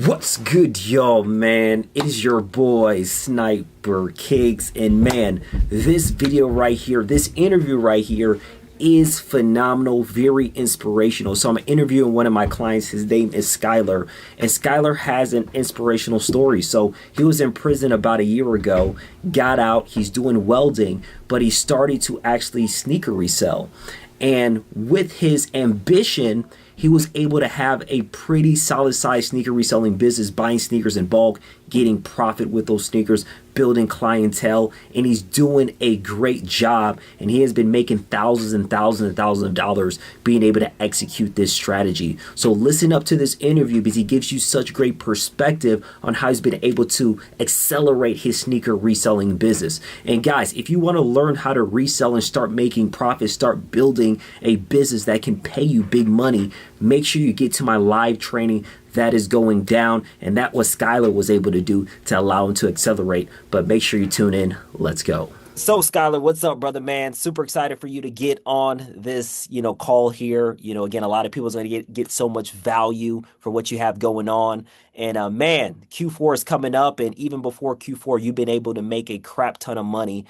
What's good, y'all, man? It is your boy, Sniper Kicks, and man, this video right here, this interview right here is phenomenal, very inspirational. So I'm interviewing one of my clients. His name is Skyler, and Skyler has an inspirational story. So he was in prison about a year ago, got out, he's doing welding, but he started to actually sneaker resell. And with his ambition, he was able to have a pretty solid size sneaker reselling business, buying sneakers in bulk, getting profit with those sneakers, building clientele, and he's doing a great job. And he has been making thousands and thousands and thousands of dollars being able to execute this strategy. So listen up to this interview because he gives you such great perspective on how he's been able to accelerate his sneaker reselling business. And guys, if you want to learn how to resell and start making profits, start building a business that can pay you big money, make sure you get to my live training that is going down, and that what Skyler was able to do to allow him to accelerate. But make sure you tune in. Let's go. So Skyler, what's up, brother, man? Super excited for you to get on this, call here. Again, a lot of people's going to get so much value for what you have going on. And man, Q4 is coming up, and even before Q4, you've been able to make a crap ton of money,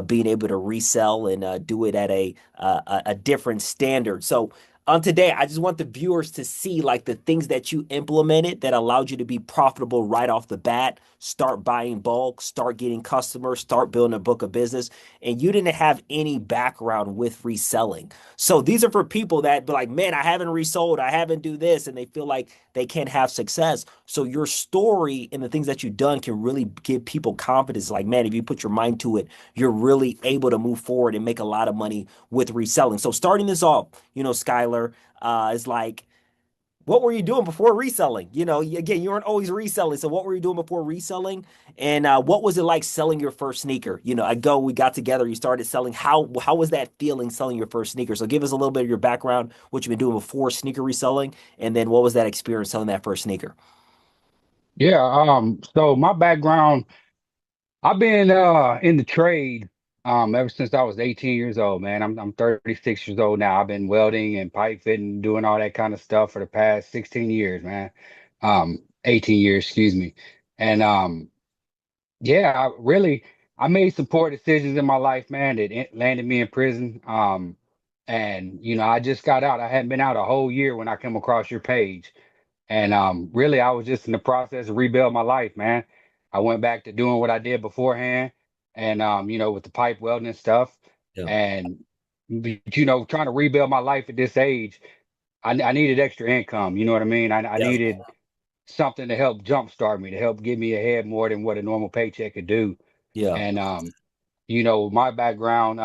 being able to resell and do it at a different standard. So today, I just want the viewers to see like the things that you implemented that allowed you to be profitable right off the bat, start buying bulk, start getting customers, start building a book of business, and you didn't have any background with reselling. So these are for people that be like, man, I haven't resold, I haven't do this, and they feel like they can't have success. So your story and the things that you've done can really give people confidence. Like, man, if you put your mind to it, you're really able to move forward and make a lot of money with reselling. So starting this off, Skyler, is like, what were you doing before reselling? Again, you weren't always reselling. So what were you doing before reselling? And what was it like selling your first sneaker? We got together, you started selling. How was that feeling selling your first sneaker? So give us a little bit of your background, what you've been doing before sneaker reselling, and then what was that experience selling that first sneaker? Yeah, so my background, I've been in the trade ever since I was 18 years old, man. I'm 36 years old now. I've been welding and pipe fitting, doing all that kind of stuff for the past 16 years, man. 18 years, excuse me. And yeah, I made some poor decisions in my life, man, that landed me in prison. And I just got out. I hadn't been out a whole year when I came across your page. And really, I was just in the process of rebuild my life, man. I went back to doing what I did beforehand, and with the pipe welding and stuff, Yeah. and trying to rebuild my life at this age, I needed extra income. You know what I mean? I Yeah. needed something to help jumpstart me, to help get me ahead more than what a normal paycheck could do. Yeah. And my background,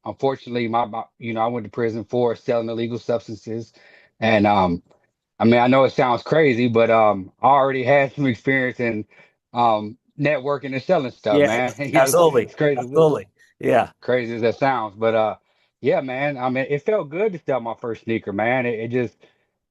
unfortunately, I went to prison for selling illegal substances, and I mean, I know it sounds crazy, but I already had some experience in networking and selling stuff, Yeah. man. Absolutely. It's Absolutely. Yeah. crazy as that sounds, but yeah, man. I mean, it felt good to sell my first sneaker, man. It just,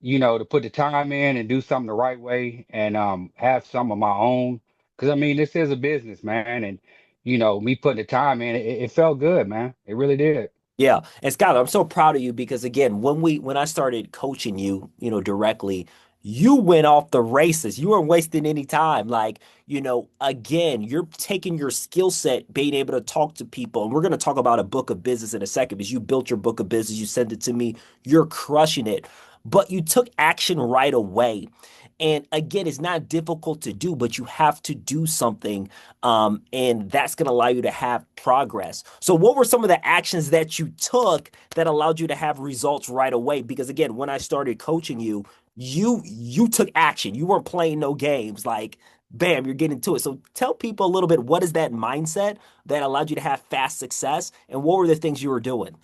to put the time in and do something the right way and have some of my own. Because I mean, this is a business, man, and me putting the time in, it felt good, man. It really did. Yeah. And Skylar, I'm so proud of you because again, when I started coaching you, directly, you went off the races. You weren't wasting any time. Like, again, you're taking your skill set, being able to talk to people. And we're going to talk about a book of business in a second because you built your book of business, you sent it to me, you're crushing it. But you took action right away. And again, it's not difficult to do, but you have to do something, and that's going to allow you to have progress. So, what were some of the actions that you took that allowed you to have results right away? Because again, when I started coaching you, you took action. You weren't playing no games. Like, bam, you're getting to it. So, tell people a little bit, what is that mindset that allowed you to have fast success, and what were the things you were doing?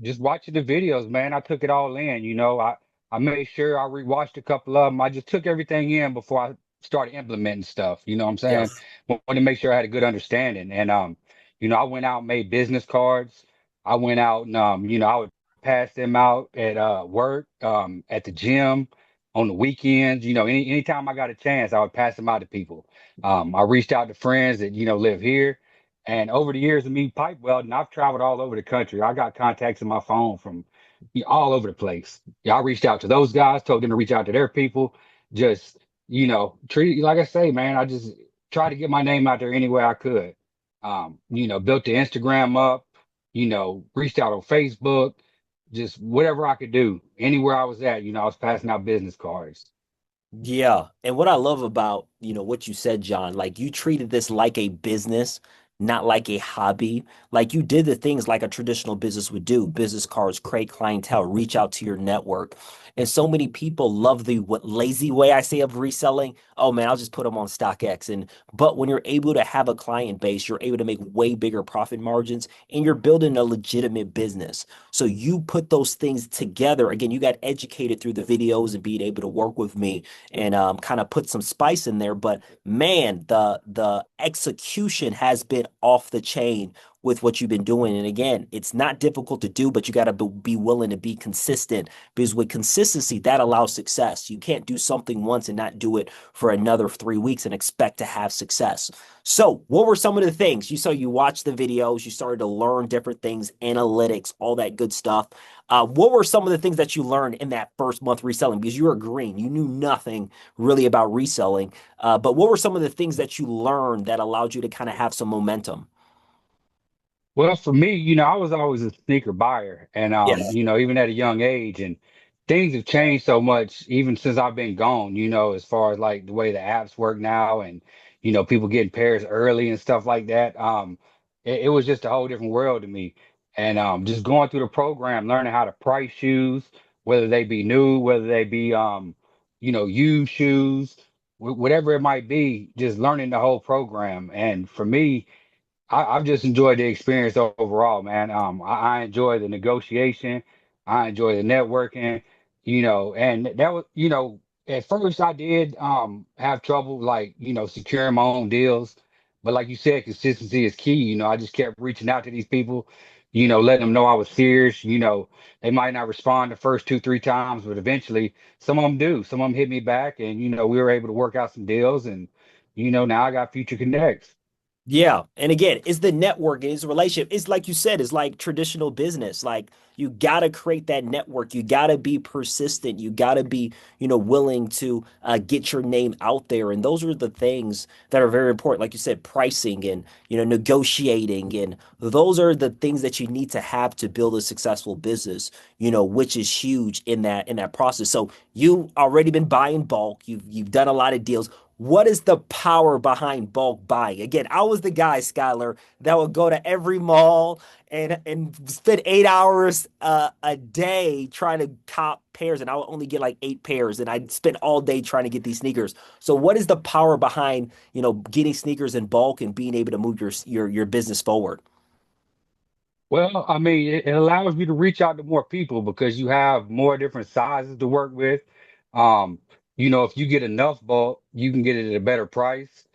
Just watching the videos, man. I took it all in. I made sure I rewatched a couple of them. I just took everything in before I started implementing stuff. You know what I'm saying? Yes. Wanted to make sure I had a good understanding. And I went out and made business cards. I went out and I would pass them out at work, at the gym, on the weekends. Anytime I got a chance, I would pass them out to people. I reached out to friends that live here. And over the years of me pipe welding, I've traveled all over the country. I got contacts in my phone from all over the place. Yeah, I reached out to those guys, told them to reach out to their people. just, treat like I say, man, I just try to get my name out there any way I could. Built the Instagram up, reached out on Facebook, just whatever I could do. Anywhere I was at, I was passing out business cards. Yeah. And what I love about, what you said, John, like you treated this like a business, not like a hobby. Like you did the things like a traditional business would do, business cards, create clientele, reach out to your network. And so many people love the what lazy way I say of reselling. Oh man, I'll just put them on StockX. And but when you're able to have a client base, you're able to make way bigger profit margins and you're building a legitimate business. So you put those things together. Again, you got educated through the videos and being able to work with me and kind of put some spice in there. But man, the execution has been off the chain with what you've been doing. And again, it's not difficult to do, but you got to be willing to be consistent because with consistency, that allows success. You can't do something once and not do it for another 3 weeks and expect to have success. So, what were some of the things you saw? You watched the videos, you started to learn different things, analytics, all that good stuff. What were some of the things that you learned in that first month reselling? Because you were green, you knew nothing really about reselling. But what were some of the things that you learned that allowed you to kind of have some momentum? Well, for me, I was always a sneaker buyer and Yeah. even at a young age and things have changed so much even since I've been gone, as far as like the way the apps work now and people getting pairs early and stuff like that. It was just a whole different world to me. And just going through the program, learning how to price shoes, whether they be new, whether they be used shoes, whatever it might be, just learning the whole program. And for me, I've just enjoyed the experience overall, man. I enjoy the negotiation. I enjoy the networking, and that was, at first I did have trouble like, securing my own deals. But like you said, consistency is key. I just kept reaching out to these people, letting them know I was serious. They might not respond the first two, three times, but eventually some of them do. Some of them hit me back and, we were able to work out some deals and, now I got future connects. Yeah. And again, it's the network, it's a relationship. It's like you said, it's like traditional business. Like you got to create that network. You got to be persistent. You got to be, willing to get your name out there. And those are the things that are very important. Like you said, pricing and, negotiating. And those are the things that you need to have to build a successful business, which is huge in that process. So you already been buying bulk. You've done a lot of deals. What is the power behind bulk buying? Again, I was the guy, Skyler, that would go to every mall and spend 8 hours a day trying to cop pairs, and I would only get like 8 pairs, and I'd spend all day trying to get these sneakers. So, what is the power behind getting sneakers in bulk and being able to move your business forward? Well, I mean, it allows you to reach out to more people because you have more different sizes to work with. Um, if you get enough bulk, you can get it at a better price.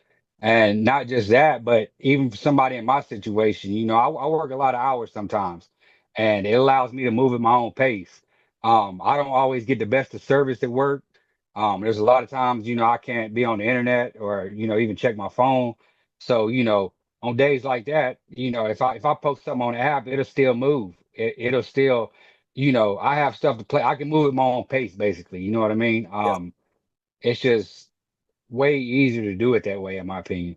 And not just that, but even for somebody in my situation, I work a lot of hours sometimes, and it allows me to move at my own pace. I don't always get the best of service at work. There's a lot of times, I can't be on the internet or, even check my phone. So, on days like that, if I post something on the app, it'll still move. It'll still, I have stuff to play. I can move at my own pace, basically. You know what I mean? It's just way easier to do it that way, in my opinion.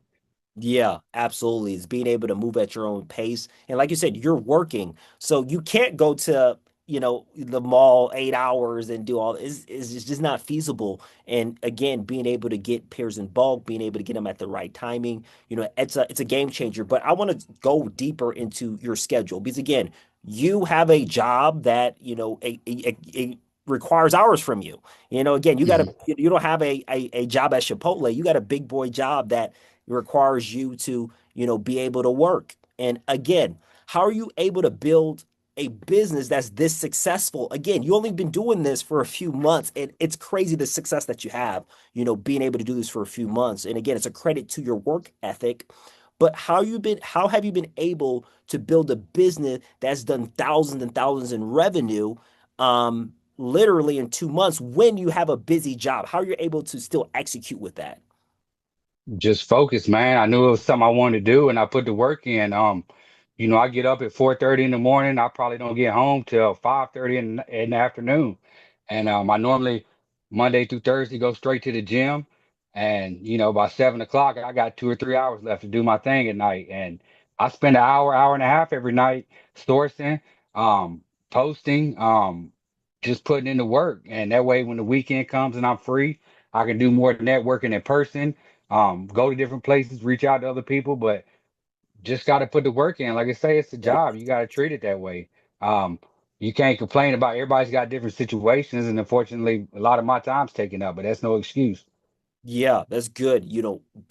Yeah, absolutely. It's being able to move at your own pace. And like you said, you're working. So you can't go to, the mall 8 hours and do all is just not feasible. And again, being able to get pairs in bulk, being able to get them at the right timing, it's a game changer. But I want to go deeper into your schedule because again, you have a job that, a requires hours from you. Again, Mhm. you don't have a job at Chipotle. You got a big boy job that requires you to, be able to work. And again, how are you able to build a business that's this successful? Again, you only been doing this for a few months, and it's crazy the success that you have, being able to do this for a few months. And again, it's a credit to your work ethic. But how have you been able to build a business that's done thousands and thousands in revenue literally in 2 months when you have a busy job? How are you able to still execute with that? Just focus, man. I knew it was something I wanted to do, and I put the work in. I get up at 4:30 in the morning. I probably don't get home till 5:30 in the afternoon, and I normally Monday through Thursday, go straight to the gym. And, by 7 o'clock, I got 2 or 3 hours left to do my thing at night. And I spend an hour, hour and a half every night sourcing, um, posting, just putting in the work. And that way, when the weekend comes and I'm free, I can do more networking in person, go to different places, reach out to other people. But just got to put the work in. Like I say, it's a Yeah. job. You got to treat it that way. Um, you can't complain about everybody's got different situations, and unfortunately, a lot of my time's taken up. But that's no excuse. Yeah, that's good.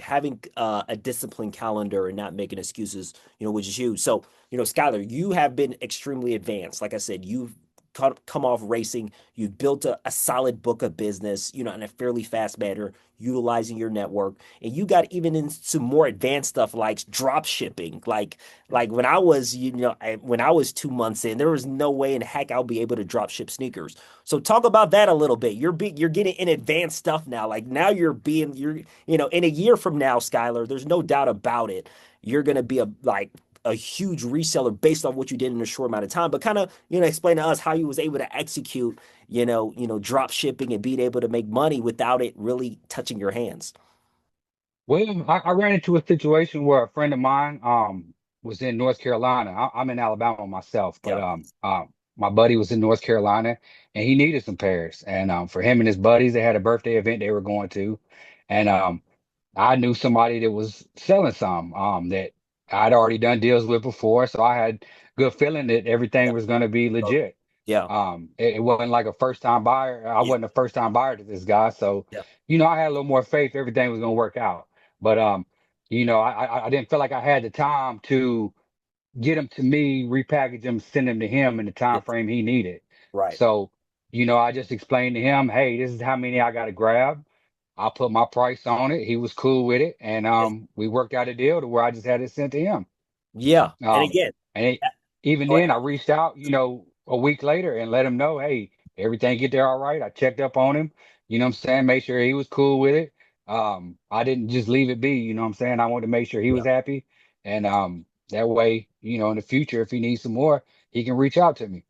Having a disciplined calendar and not making excuses, which is huge. So, Skyler, you have been extremely advanced. Like I said, you've come off racing. You've built a solid book of business, in a fairly fast manner, utilizing your network. And you got even into more advanced stuff like drop shipping. Like when I was, when I was 2 months in, there was no way in heck I'll be able to drop ship sneakers. So talk about that a little bit. You're getting in advanced stuff now. Like now in a year from now, Skyler, there's no doubt about it. You're gonna be a huge reseller based on what you did in a short amount of time. But kind of, explain to us how you was able to execute, drop shipping and being able to make money without it really touching your hands. Well, I ran into a situation where a friend of mine was in North Carolina. I'm in Alabama myself, but Yeah. my buddy was in North Carolina and he needed some pairs. And for him and his buddies, they had a birthday event they were going to, and I knew somebody that was selling some that I'd already done deals with before, so I had good feeling that everything Yeah. was going to be legit. Yeah. It wasn't like a first time buyer. I Yeah. wasn't a first time buyer to this guy, so Yeah. I had a little more faith everything was going to work out. But I didn't feel like I had the time to get them to me, repackage them, send them to him in the Yeah. time frame he needed. Right. So, I just explained to him, hey, this is how many I got to grab. I put my price on it. He was cool with it, and we worked out a deal to where I just had it sent to him. Yeah. And Um, again, and even go then, ahead. I reached out, a week later and let him know, hey, everything get there all right. I checked up on him, what I'm saying, make sure he was cool with it. I didn't just leave it be, what I'm saying. I wanted to make sure he Yeah. was happy, and that way, in the future, if he needs some more, he can reach out to me.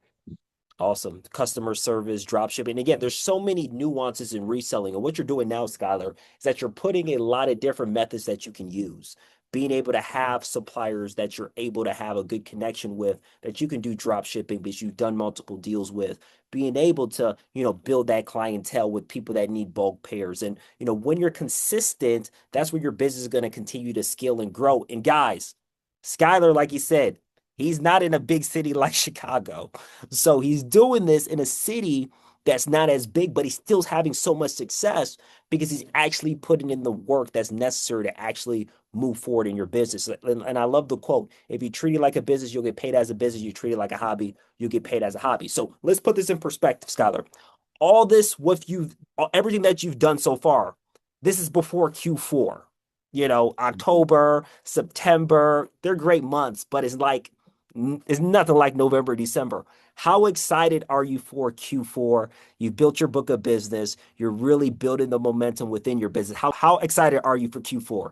Awesome. Customer service, drop shipping. Again, there's so many nuances in reselling. And what you're doing now, Skylar, is that you're putting a lot of different methods that you can use. Being able to have suppliers that you're able to have a good connection with, that you can do drop shipping because you've done multiple deals with, being able to, build that clientele with people that need bulk pairs. And, when you're consistent, that's where your business is going to continue to scale and grow. And guys, Skylar, like you said, he's not in a big city like Chicago. So he's doing this in a city that's not as big, but he's still having so much success because he's actually putting in the work that's necessary to actually move forward in your business. And I love the quote: if you treat it like a business, you'll get paid as a business. You treat it like a hobby, you get paid as a hobby. So let's put this in perspective, Skylar. All this, with you, everything that you've done so far, this is before Q4. October, September, they're great months, but it's nothing like November, December. How excited are you for Q4? You've built your book of business. You're really building the momentum within your business. How excited are you for Q4?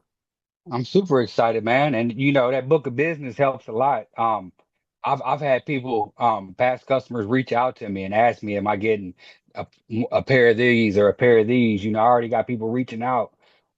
I'm super excited, man. And that book of business helps a lot. I've had people, past customers reach out to me and ask me, am I getting a, a pair of these or a pair of these? I already got people reaching out,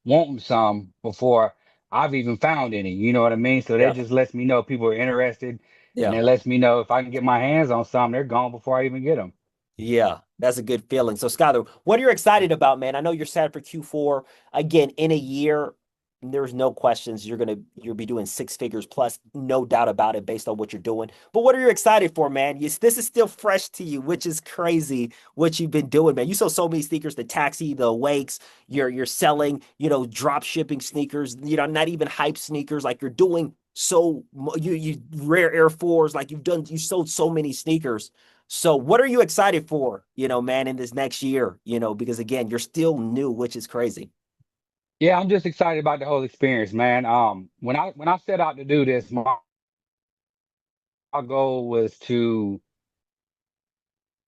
wanting some before I've even found any. You know what I mean? So that Yeah. just lets me know people are interested, and Yeah. it lets me know if I can get my hands on some, they're gone before I even get them. Yeah, that's a good feeling. So, Skyler, what are you excited about, man? I know you're sad for Q4. Again, in a year, there's no questions. You'll be doing six figures plus, no doubt about it, based on what you're doing. But what are you excited for, man? This is still fresh to you, which is crazy what you've been doing, man. You sold so many sneakers, the taxi, the wakes. You're selling, drop shipping sneakers. Not even hype sneakers. Like you're doing you rare Air Force. Like you sold so many sneakers. So what are you excited for, man, in this next year, because again, you're still new, which is crazy. Yeah, I'm just excited about the whole experience, man. When I set out to do this, my goal was to,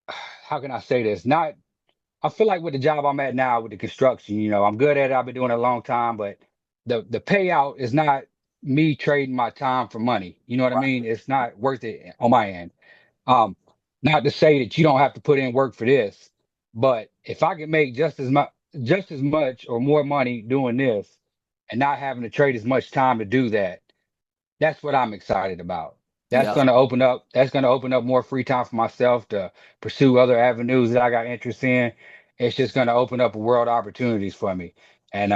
how can I say this? Not I feel like with the job I'm at now with the construction, I'm good at it. I've been doing it a long time, but the payout is not me trading my time for money. You know what I Right. mean? It's not worth it on my end. Um, Not to say that you don't have to put in work for this, But if I can make just as much or more money doing this and not having to trade as much time to do that, that's what I'm excited about. Yeah. That's gonna open up more free time for myself to pursue other avenues that I got interest in. It's just gonna open up a world of opportunities for me. And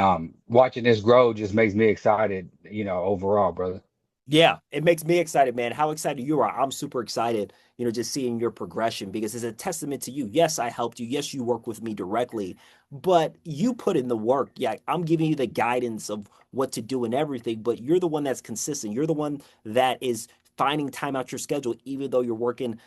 watching this grow just makes me excited, overall, brother. Yeah, it makes me excited, man. How excited you are. I'm super excited, just seeing your progression because it's a testament to you. Yes, I helped you. Yes, you work with me directly, but you put in the work. Yeah, I'm giving you the guidance of what to do and everything, but you're the one that's consistent. You're the one that is finding time out your schedule, even though you're working,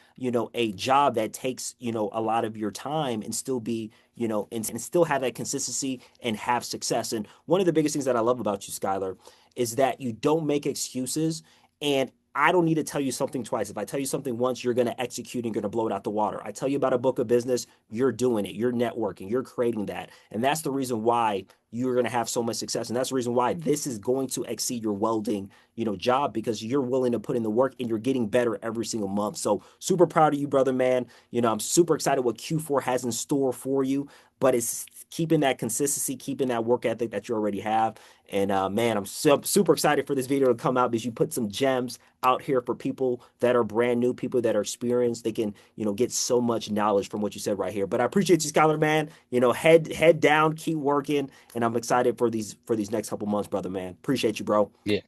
a job that takes, a lot of your time and still be, and still have that consistency and have success. And one of the biggest things that I love about you, Skyler, is that you don't make excuses. And I don't need to tell you something twice. If I tell you something once, you're going to execute and you're going to blow it out the water. I tell you about a book of business, you're doing it, you're networking, you're creating that. And that's the reason why you're going to have so much success. And that's the reason why this is going to exceed your welding, job, because you're willing to put in the work and you're getting better every single month. So super proud of you, brother, man. I'm super excited what Q4 has in store for you, but it's keeping that consistency, keeping that work ethic that you already have. And man, I'm super excited for this video to come out because you put some gems out here for people that are brand new, people that are experienced. They can, get so much knowledge from what you said right here. But I appreciate you, Skyler, man. Head down, keep working, and I'm excited for these next couple months, brother, man. Appreciate you, bro. Yeah.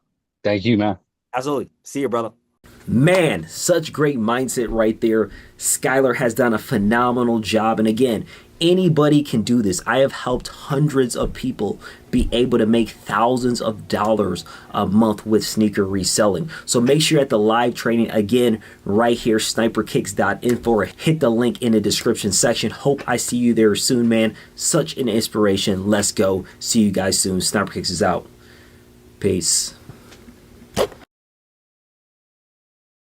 Thank you, man. Absolutely. See you, brother. Man, such great mindset right there. Skyler has done a phenomenal job. And again, anybody can do this. I have helped hundreds of people be able to make thousands of dollars a month with sneaker reselling. So make sure you're at the live training again right here, sniperkicks.info, or hit the link in the description section. Hope I see you there soon, man. Such an inspiration. Let's go. See you guys soon. Sniper Kicks is out. Peace.